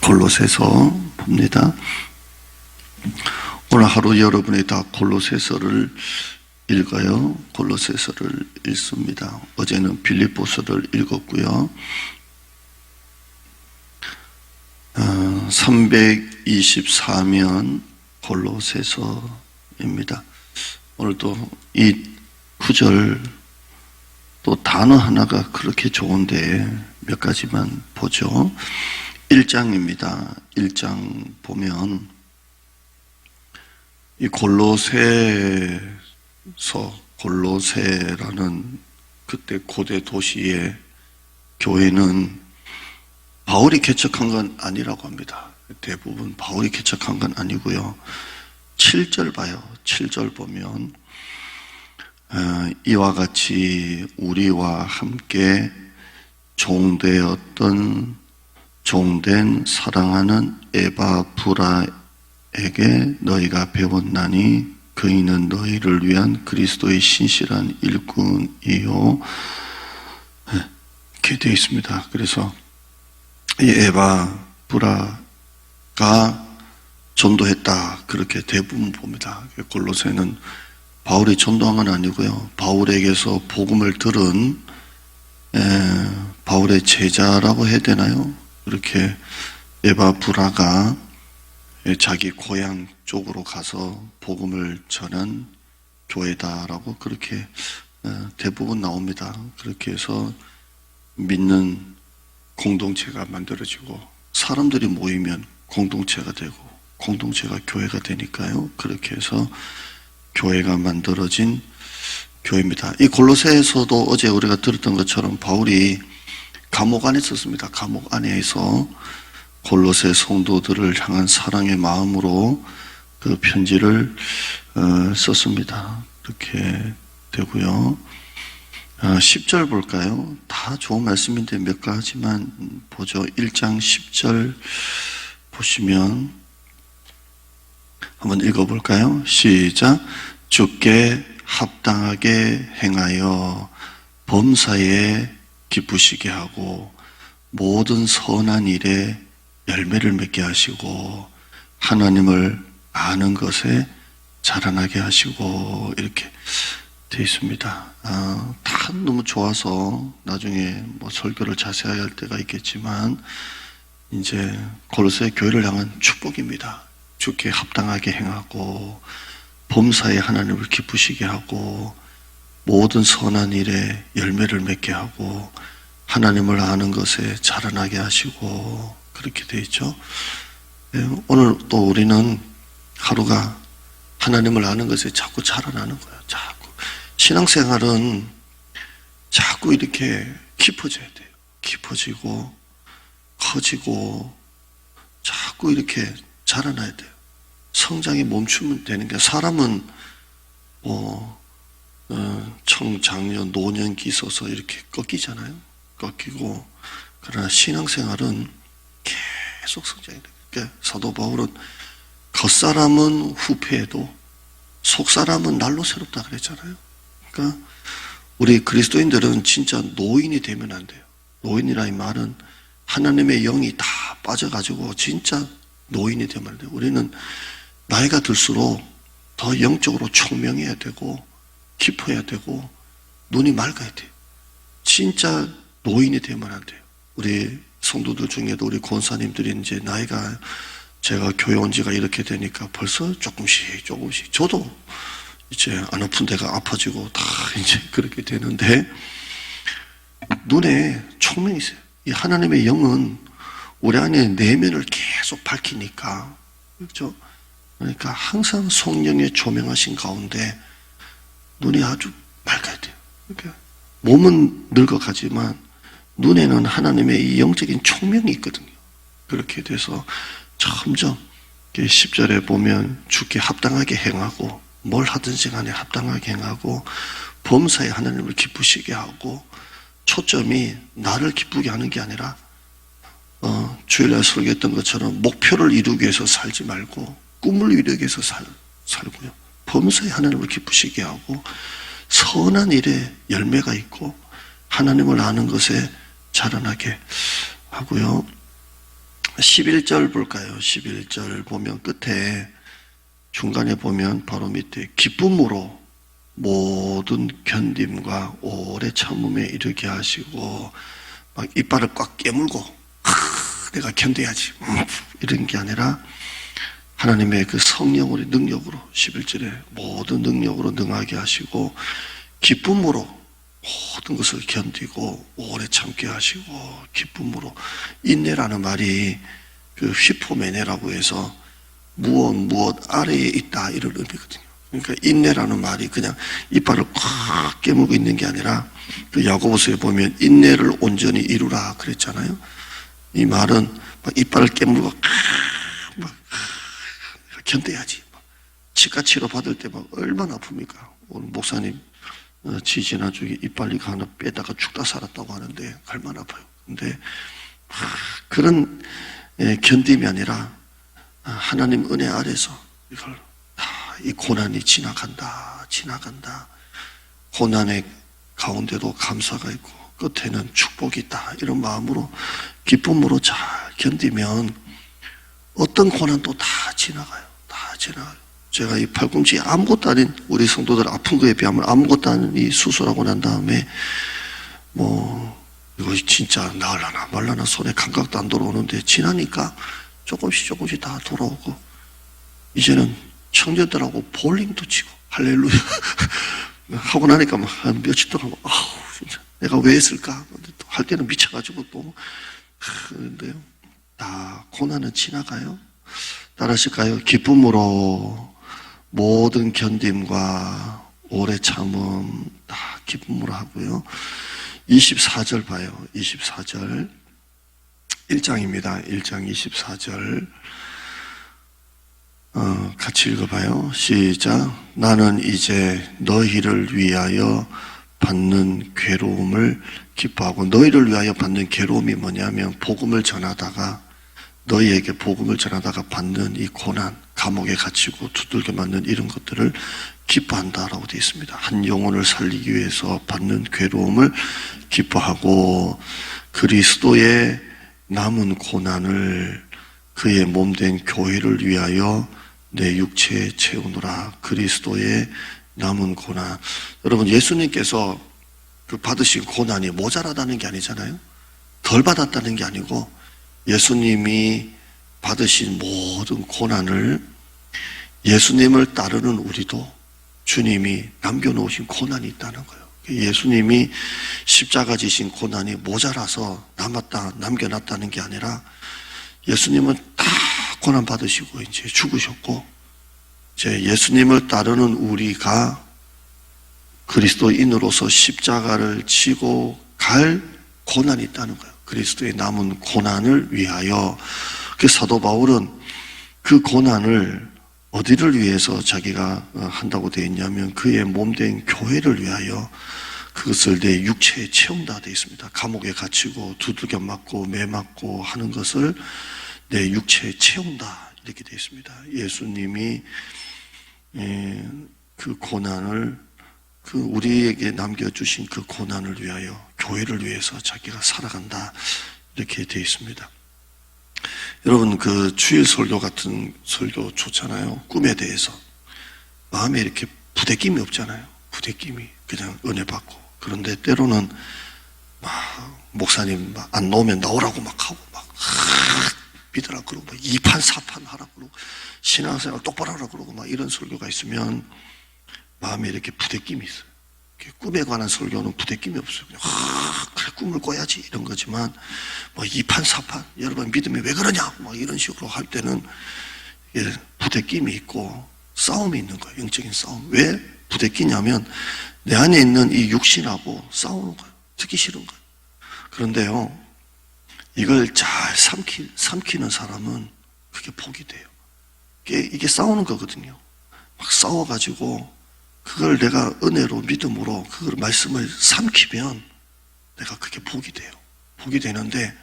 골로새서 봅니다. 오늘 하루 여러분이 다 골로새서를 읽어요. 골로새서를 읽습니다. 어제는 빌립보서를 읽었고요. 324면 골로새서입니다. 오늘도 이 구절 또 단어 하나가 그렇게 좋은데 몇 가지만 보죠. 1장입니다. 1장 보면 이 골로새라는 그때 고대 도시의 교회는 바울이 개척한 건 아니라고 합니다. 대부분 바울이 개척한 건 아니고요. 7절 봐요. 7절 보면 이와 같이 우리와 함께 종된 사랑하는 에바브라에게 너희가 배웠나니 그이는 너희를 위한 그리스도의 신실한 일꾼이요. 이렇게 되어 있습니다. 그래서 이 에바브라가 전도했다, 그렇게 대부분 봅니다. 골로새는 바울이 전도한 건 아니고요. 바울에게서 복음을 들은 바울의 제자라고 해야 되나요? 그렇게 에바브라가 자기 고향 쪽으로 가서 복음을 전한 교회다라고 그렇게 대부분 나옵니다. 그렇게 해서 믿는 공동체가 만들어지고 사람들이 모이면 공동체가 되고 공동체가 교회가 되니까요. 그렇게 해서 교회가 만들어진 교회입니다. 이 골로새에서도 어제 우리가 들었던 것처럼 바울이 감옥 안에 있었습니다. 감옥 안에서 골로새 성도들을 향한 사랑의 마음으로 그 편지를 썼습니다. 그렇게 되고요. 10절 볼까요? 다 좋은 말씀인데 몇 가지만 보죠. 1장 10절 보시면 한번 읽어볼까요? 시작. 주께 합당하게 행하여 범사에 기쁘시게 하고 모든 선한 일에 열매를 맺게 하시고 하나님을 아는 것에 자라나게 하시고 이렇게 되어 있습니다. 다 너무 좋아서 나중에 뭐 설교를 자세하게 할 때가 있겠지만 이제 골로새 교회를 향한 축복입니다. 주께 합당하게 행하고 범사에 하나님을 기쁘시게 하고 모든 선한 일에 열매를 맺게 하고 하나님을 아는 것에 자라나게 하시고 그렇게 되어 있죠. 오늘 또 우리는 하루가 하나님을 아는 것에 자꾸 자라나는 거예요. 자꾸 신앙생활은 자꾸 이렇게 깊어져야 돼요. 깊어지고 커지고 자꾸 이렇게 자라나야 돼요. 성장이 멈추면 되는 게, 사람은 청장년 노년기 있어서 이렇게 꺾이잖아요. 꺾이고. 그러나 신앙생활은 계속 성장이 돼요. 그러니까 사도 바울은 겉사람은 후패해도 속사람은 날로 새롭다 그랬잖아요. 그러니까 우리 그리스도인들은 진짜 노인이 되면 안 돼요. 노인이라 이 말은 하나님의 영이 다 빠져가지고 진짜 노인이 되면 안 돼요. 우리는 나이가 들수록 더 영적으로 총명해야 되고 깊어야 되고 눈이 맑아야 돼요. 진짜 노인이 되면 안 돼요. 우리 성도들 중에도 우리 권사님들이 이제 나이가, 제가 교회 온 지가 이렇게 되니까 벌써 조금씩 저도 이제 안 아픈 데가 아파지고 다 이제 그렇게 되는데 눈에 총명이 있어요. 이 하나님의 영은 우리 안에 내면을 계속 밝히니까, 그렇죠? 그러니까 항상 성령의 조명하신 가운데 눈이 아주 맑아야 돼요. 그러니까 몸은 늙어가지만 눈에는 하나님의 이 영적인 총명이 있거든요. 그렇게 돼서 점점 10절에 보면 주께 합당하게 행하고 뭘 하든지 간에 합당하게 행하고 범사에 하나님을 기쁘시게 하고, 초점이 나를 기쁘게 하는 게 아니라 주일날 설교했던 것처럼 목표를 이루기 위해서 살지 말고 꿈을 이루기 위해서 살고요. 범사에 하나님을 기쁘시게 하고 선한 일에 열매가 있고 하나님을 아는 것에 자라나게 하고요. 11절 볼까요? 11절 보면 끝에 중간에 보면 바로 밑에 기쁨으로 모든 견딤과 오래 참음에 이르게 하시고 막 이빨을 꽉 깨물고 내가 견뎌야지 이런 게 아니라 하나님의 그 성령으로 능력으로 11절에 모든 능력으로 능하게 하시고 기쁨으로 모든 것을 견디고 오래 참게 하시고 기쁨으로 인내라는 말이 그 휘포메네라고 해서 무엇 아래에 있다 이런 의미거든요. 그러니까 인내라는 말이 그냥 이빨을 꽉 깨물고 있는 게 아니라 그 야고보서에 보면 인내를 온전히 이루라 그랬잖아요. 이 말은 막 이빨을 깨물고 막 견뎌야지. 치과 치료 받을 때 막 얼마나 아픕니까? 오늘 목사님 지지난주에 이빨리가 하나 빼다가 죽다 살았다고 하는데 얼마나 아파요. 근데 그런 견딤이 아니라 하나님 은혜 아래서 이걸 이 고난이 지나간다. 고난의 가운데도 감사가 있고 끝에는 축복이 있다. 이런 마음으로 기쁨으로 잘 견디면 어떤 고난도 다 지나가요. 제가 이 팔꿈치 아무것도 아닌 우리 성도들 아픈 거에 비하면 아무것도 아닌 이 수술하고 난 다음에 이거 진짜 나으려나 말라나 손에 감각도 안 돌아오는데 지나니까 조금씩 다 돌아오고 이제는 청년들하고 볼링도 치고 할렐루야 하고 나니까 막 한 며칠 동안 진짜 내가 왜 했을까 할 때는 미쳐가지고 또 그런데요 다 고난은 지나가요. 따라하실까요? 기쁨으로 모든 견딤과 오래 참음 다 기쁨으로 하고요. 24절 봐요. 24절 1장입니다. 1장 24절 같이 읽어봐요. 시작. 나는 이제 너희를 위하여 받는 괴로움을 기뻐하고 너희를 위하여 받는 괴로움이 뭐냐면 너희에게 복음을 전하다가 받는 이 고난, 감옥에 갇히고 두들겨 맞는 이런 것들을 기뻐한다라고 되어 있습니다. 한 영혼을 살리기 위해서 받는 괴로움을 기뻐하고 그리스도의 남은 고난을 그의 몸된 교회를 위하여 내 육체에 채우노라. 그리스도의 남은 고난. 여러분 예수님께서 그 받으신 고난이 모자라다는 게 아니잖아요. 덜 받았다는 게 아니고 예수님이 받으신 모든 고난을 예수님을 따르는 우리도 주님이 남겨놓으신 고난이 있다는 거예요. 예수님이 십자가 지신 고난이 모자라서 남겨놨다는 게 아니라 예수님은 다 고난 받으시고 이제 죽으셨고 이제 예수님을 따르는 우리가 그리스도인으로서 십자가를 지고 갈 고난이 있다는 거예요. 그리스도의 남은 고난을 위하여. 그 사도 바울은 그 고난을 어디를 위해서 자기가 한다고 되어 있냐면 그의 몸된 교회를 위하여 그것을 내 육체에 채운다 되어 있습니다. 감옥에 갇히고 두들겨 맞고 매 맞고 하는 것을 내 육체에 채운다 이렇게 되어 있습니다. 예수님이 그 고난을 우리에게 남겨주신 그 고난을 위하여 교회를 위해서 자기가 살아간다 이렇게 되어 있습니다. 여러분 그 주일 설교 같은 설교 좋잖아요. 꿈에 대해서 마음에 이렇게 부대낌이 없잖아요. 부대낌이 그냥 은혜 받고. 그런데 때로는 막 목사님 막 안 나오면 나오라고 막 하고 막 믿으라 그러고 막 2판 4판 하라 그러고 신앙생활 똑바로 하라 그러고 막 이런 설교가 있으면 마음에 이렇게 부대낌이 있어요. 꿈에 관한 설교는 부대낌이 없어요. 그냥 그래 꿈을 꿔야지 이런 거지만 뭐 2판 4판 여러분 믿음이 왜 그러냐 막 이런 식으로 할 때는 부대낌이 있고 싸움이 있는 거예요. 영적인 싸움. 왜 부대끼냐면 내 안에 있는 이 육신하고 싸우는 거예요. 듣기 싫은 거예요. 그런데요 이걸 잘 삼키는 사람은 그게 복이 돼요. 이게 싸우는 거거든요. 막 싸워가지고 그걸 내가 은혜로 믿음으로 그걸 말씀을 삼키면 내가 그게 복이 돼요. 복이 되는데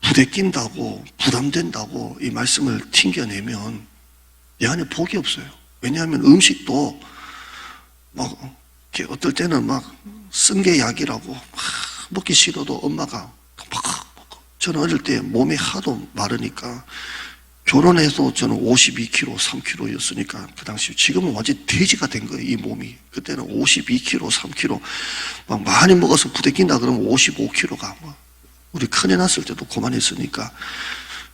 부대낀다고 부담된다고 이 말씀을 튕겨내면 내 안에 복이 없어요. 왜냐하면 음식도 막 어떨 때는 막 쓴 게 약이라고 막 먹기 싫어도 엄마가 막 저는 어릴 때 몸이 하도 마르니까 결혼해서 저는 52kg, 3kg였으니까 그 당시 지금은 완전 돼지가 된 거예요, 이 몸이. 그때는 52kg, 3kg 막 많이 먹어서 부대낀다 그러면 55kg가 우리 큰애 낳았을 때도 그만했으니까.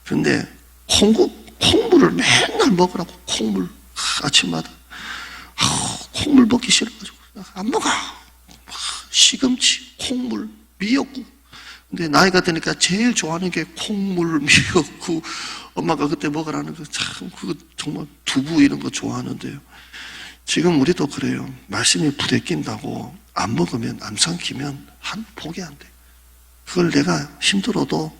그런데 콩물을 맨날 먹으라고 콩물 아침마다 콩물 먹기 싫어가지고 안 먹어. 시금치, 콩물, 미역국. 근데 나이가 드니까 제일 좋아하는 게 콩물, 미역국. 엄마가 그때 먹으라는 거 참 그거 정말 두부 이런 거 좋아하는데요. 지금 우리도 그래요. 말씀이 부대낀다고 안 먹으면 안 삼키면 한 포기 안 돼. 그걸 내가 힘들어도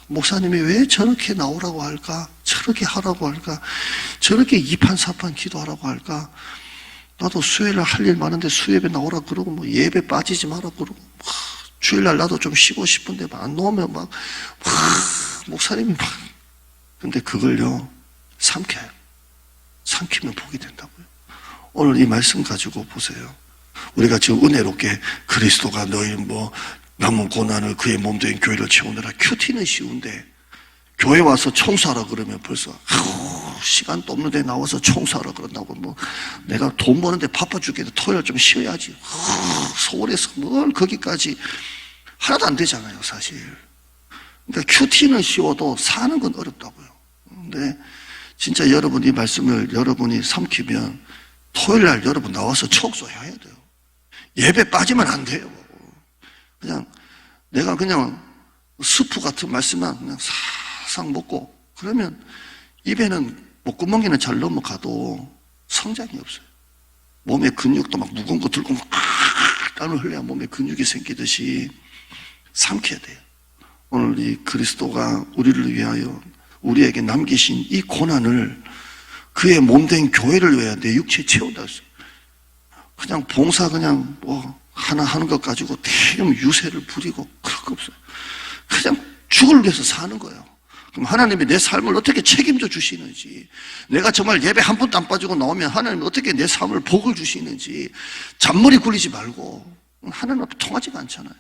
목사님이 왜 저렇게 나오라고 할까? 저렇게 하라고 할까? 저렇게 이판사판 기도하라고 할까? 나도 수요일날 할 일 많은데 수요일에 나오라 그러고 뭐 예배 빠지지 마라 그러고 주일날 나도 좀 쉬고 싶은데 안 나오면 막 목사님이 막 근데 그걸요 삼켜요. 삼키면 복이 된다고요. 오늘 이 말씀 가지고 보세요. 우리가 지금 은혜롭게 그리스도가 너희 남은 고난을 그의 몸된 교회를 채우느라 큐티는 쉬운데 교회 와서 청소하라 그러면 벌써 시간도 없는데 나와서 청소하라 그런다고 내가 돈 버는데 바빠 죽겠는데 토요일 좀 쉬어야지. 서울에서 뭘 거기까지 하나도 안 되잖아요, 사실. 그러니까 큐티는 쉬워도 사는 건 어렵다고요. 근데 진짜 여러분 이 말씀을 여러분이 삼키면 토요일 날 여러분 나와서 청소해야 돼요. 예배 빠지면 안 돼요. 내가 그냥 스프 같은 말씀만 그냥 사상 먹고 그러면 입에는 목구멍에는 잘 넘어가도 성장이 없어요. 몸에 근육도 막 무거운 거 들고 막 땀을 흘려야 몸에 근육이 생기듯이 삼켜야 돼요. 오늘 이 그리스도가 우리를 위하여 우리에게 남기신 이 고난을 그의 몸된 교회를 위하여 내 육체에 채운다 했어요. 그냥 봉사 그냥 하나 하는 것 가지고 대형 유세를 부리고 그럴 거 없어요. 그냥 죽을 위해서 사는 거예요. 그럼 하나님이 내 삶을 어떻게 책임져 주시는지, 내가 정말 예배 한 번도 안 빠지고 나오면 하나님이 어떻게 내 삶을 복을 주시는지 잔머리 굴리지 말고 하나님 앞에 통하지가 않잖아요.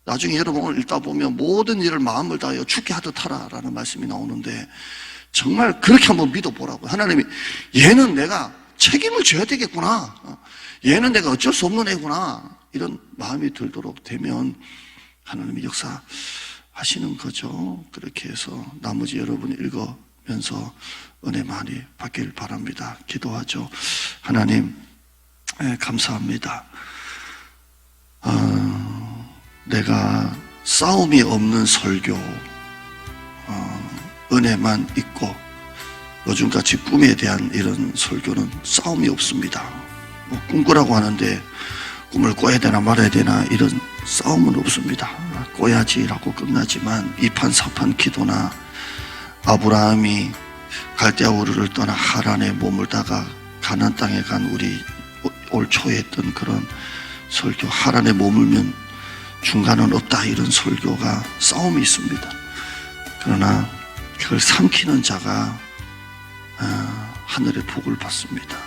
나중에 여러분 오늘 읽다 보면 모든 일을 마음을 다하여 죽게 하듯 하라라는 말씀이 나오는데 정말 그렇게 한번 믿어보라고. 하나님이 얘는 내가 책임을 져야 되겠구나. 얘는 내가 어쩔 수 없는 애구나. 이런 마음이 들도록 되면 하나님이 역사하시는 거죠. 그렇게 해서 나머지 여러분이 읽으면서 은혜 많이 받길 바랍니다. 기도하죠. 하나님 감사합니다. 내가 싸움이 없는 설교 은혜만 있고 요즘같이 꿈에 대한 이런 설교는 싸움이 없습니다. 꿈꾸라고 하는데 꿈을 꿔야 되나 말아야 되나 이런 싸움은 없습니다. 꿔야지라고 끝나지만 이판사판 기도나 아브라함이 갈대아 우르를 떠나 하란에 머물다가 가나안 땅에 간 우리 올 초에 했던 그런 설교, 하란에 머물면 중간은 없다 이런 설교가 싸움이 있습니다. 그러나 그걸 삼키는 자가 하늘의 복을 받습니다.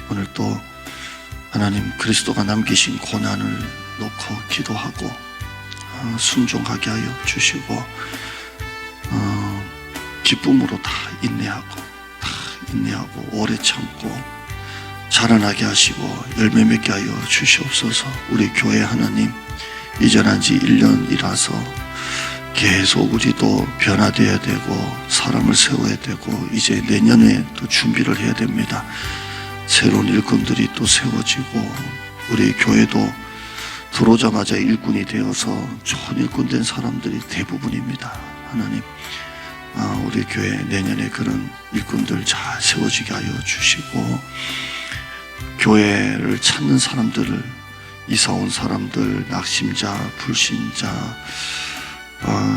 오늘 또 하나님 그리스도가 남기신 고난을 놓고 기도하고 순종하게 하여 주시고 기쁨으로 다 인내하고 오래 참고 자라나게 하시고 열매 맺게 하여 주시옵소서. 우리 교회 하나님 이전한 지 1년이라서 계속 우리도 변화되어야 되고 사람을 세워야 되고 이제 내년에 또 준비를 해야 됩니다. 새로운 일꾼들이 또 세워지고 우리 교회도 들어오자마자 일꾼이 되어서 좋은 일꾼 된 사람들이 대부분입니다. 하나님 우리 교회 내년에 그런 일꾼들 잘 세워지게 하여 주시고 교회를 찾는 사람들을 이사 온 사람들, 낙심자, 불신자,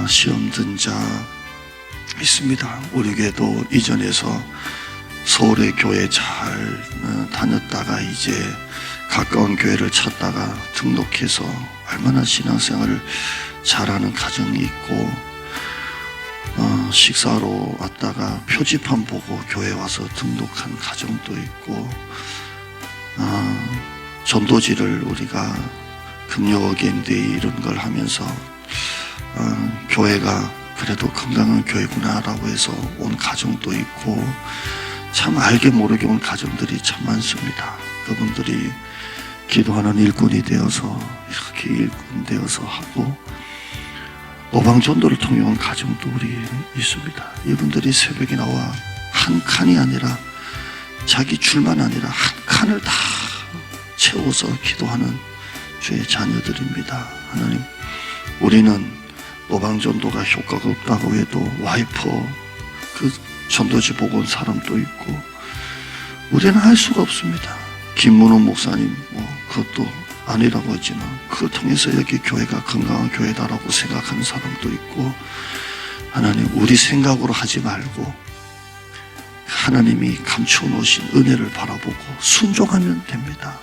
시험 든 자 있습니다. 우리 교회도 이전에서 서울의 교회 잘 다녔다가 이제 가까운 교회를 찾다가 등록해서 얼마나 신앙생활을 잘하는 가정이 있고 식사하러 왔다가 표지판 보고 교회 와서 등록한 가정도 있고 전도지를 우리가 금요 어게인데이 이런 걸 하면서 교회가 그래도 건강한 교회구나라고 해서 온 가정도 있고 참 알게 모르게 온 가정들이 참 많습니다. 그분들이 기도하는 일꾼이 되어서 이렇게 일꾼 되어서 하고 노방전도를 통해 온 가정도 우리 있습니다. 이분들이 새벽에 나와 한 칸이 아니라 자기 줄만 아니라 한 칸을 다 채워서 기도하는 주의 자녀들입니다. 하나님, 우리는 노방전도가 효과가 없다고 해도 와이퍼 그 전도지 보고 온 사람도 있고 우리는 할 수가 없습니다. 김문호 목사님 그것도 아니라고 했지만 그걸 통해서 여기 교회가 건강한 교회다라고 생각하는 사람도 있고 하나님, 우리 생각으로 하지 말고 하나님이 감춰 놓으신 은혜를 바라보고 순종하면 됩니다.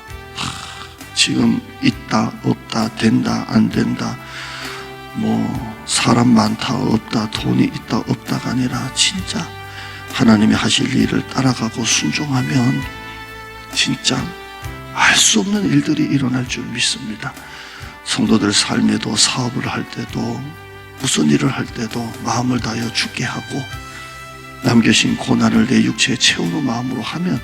지금 있다 없다 된다 안 된다 사람 많다 없다 돈이 있다 없다가 아니라 진짜 하나님이 하실 일을 따라가고 순종하면 진짜 알 수 없는 일들이 일어날 줄 믿습니다. 성도들 삶에도 사업을 할 때도 무슨 일을 할 때도 마음을 다하여 죽게 하고 남겨진 고난을 내 육체에 채우는 마음으로 하면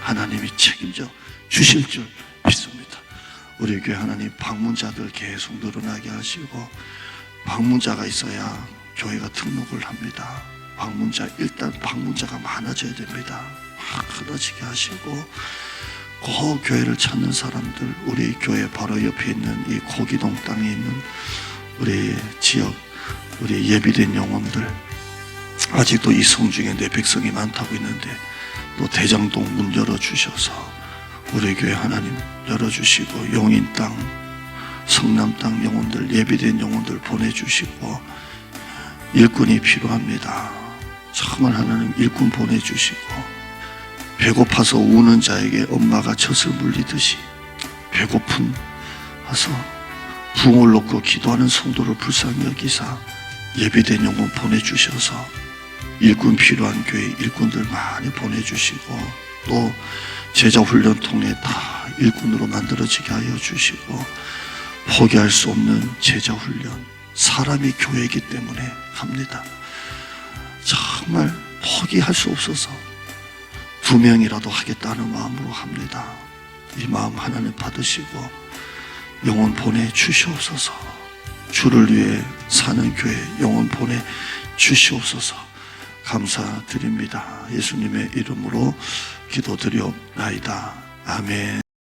하나님이 책임져 주실 줄 믿습니다. 우리 교회 하나님 방문자들 계속 늘어나게 하시고 방문자가 있어야 교회가 등록을 합니다. 일단 방문자가 많아져야 됩니다. 끊어지게 하시고 그 교회를 찾는 사람들, 우리 교회 바로 옆에 있는 이 고기동 땅에 있는 우리 지역, 우리 예비된 영혼들, 아직도 이 성중에 내 백성이 많다고 있는데 또 대장동 문 열어주셔서 우리 교회 하나님 열어주시고 용인 땅, 성남 땅 영혼들, 예비된 영혼들 보내주시고 일꾼이 필요합니다. 정말 하나님 일꾼 보내주시고 배고파서 우는 자에게 엄마가 젖을 물리듯이 배고픈 와서 붕을 놓고 기도하는 성도를 불쌍히 여기사 예비된 영혼 보내주셔서 일꾼 필요한 교회 일꾼들 많이 보내주시고 또 제자 훈련 통해 다 일꾼으로 만들어지게 하여 주시고 포기할 수 없는 제자 훈련, 사람이 교회이기 때문에 합니다. 정말 포기할 수 없어서 2명이라도 하겠다는 마음으로 합니다. 이 마음 하나님 받으시고 영혼 보내주시옵소서. 주를 위해 사는 교회 영혼 보내주시옵소서. 감사드립니다. 예수님의 이름으로 기도드리옵나이다. 아멘.